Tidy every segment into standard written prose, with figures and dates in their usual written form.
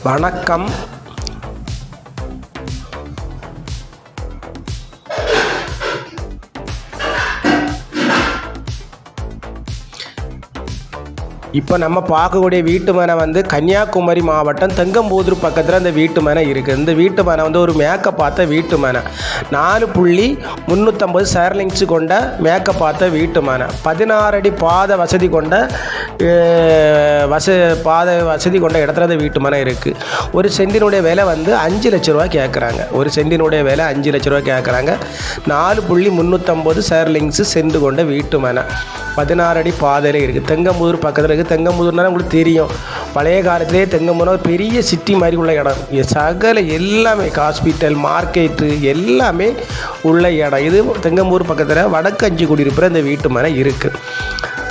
வணக்கம். இப்போ நம்ம பார்க்கக்கூடிய வீட்டு மனை வந்து கன்னியாகுமரி மாவட்டம் தெங்கம்பூதூர் பக்கத்தில் அந்த வீட்டு மனை இருக்குது. இந்த வீட்டு மனை வந்து ஒரு மேக்கப் பார்த்த வீட்டு மனை. 4.350 சேர்லிங்ஸ் கொண்ட மேக்கப் பார்த்த வீட்டு மனை. 16 அடி பாதை வசதி கொண்ட இடத்துல அந்த வீட்டு மனை இருக்குது. ஒரு சென்டினுடைய விலை வந்து 5 லட்ச ரூபா கேட்குறாங்க. ஒரு சென்டினுடைய விலை 5 லட்ச ரூபா கேட்குறாங்க. 4.350 சேர்லிங்ஸு சென்று கொண்ட வீட்டு மனை. 16 அடி பாதையில் இருக்குது. தெங்கம்பூதூர் பக்கத்தில் இருக்குது. தெங்கம்பூதூர்னால உங்களுக்கு தெரியும், பழைய காலத்திலே தெங்கம்பூர் ஒரு பெரிய சிட்டி மாதிரி உள்ள இடம். சகல எல்லாமே ஹாஸ்பிட்டல், மார்க்கெட்டு எல்லாமே உள்ள இடம். இது தெங்கம்பூர் பக்கத்தில் வடக்கு 5 குடியிருப்புற இந்த வீட்டு மனை இருக்குது.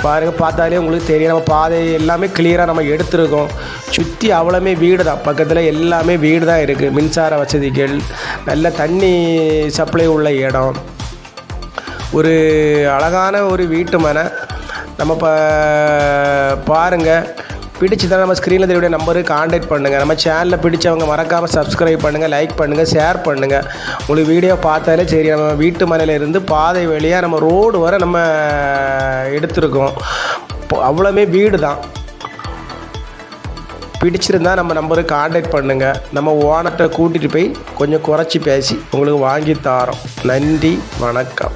பாருங்கள், பார்த்தாலே உங்களுக்கு தெரியும். நம்ம பாதை எல்லாமே கிளியராக நம்ம எடுத்துருக்கோம். சுற்றி அவ்வளோமே வீடு தான். பக்கத்தில் எல்லாமே வீடு தான் இருக்குது. மின்சார வசதிகள், நல்ல தண்ணி சப்ளை உள்ள இடம். ஒரு அழகான ஒரு வீட்டு மனை. நம்ம பாருங்கள், பிடிச்சதான் நம்ம ஸ்க்ரீனில் தெரிய நம்பருக்கு கான்டாக்ட் பண்ணுங்கள். நம்ம சேனலில் பிடிச்சவங்க மறக்காமல் சப்ஸ்கிரைப் பண்ணுங்கள், லைக் பண்ணுங்கள், ஷேர் பண்ணுங்கள். உங்களுக்கு வீடியோ பார்த்தாலே சரி. நம்ம வீட்டு மனையிலேருந்து பாதை வழியாக நம்ம ரோடு வரை நம்ம எடுத்துருக்கோம். அவ்வளோமே வீடு தான். பிடிச்சிருந்தால் நம்ம நம்பருக்கு கான்டாக்ட் பண்ணுங்கள். நம்ம ஓனர்கிட்ட கூட்டிகிட்டு போய் கொஞ்சம் குறைச்சி பேசி உங்களுக்கு வாங்கி தாரோம். நன்றி, வணக்கம்.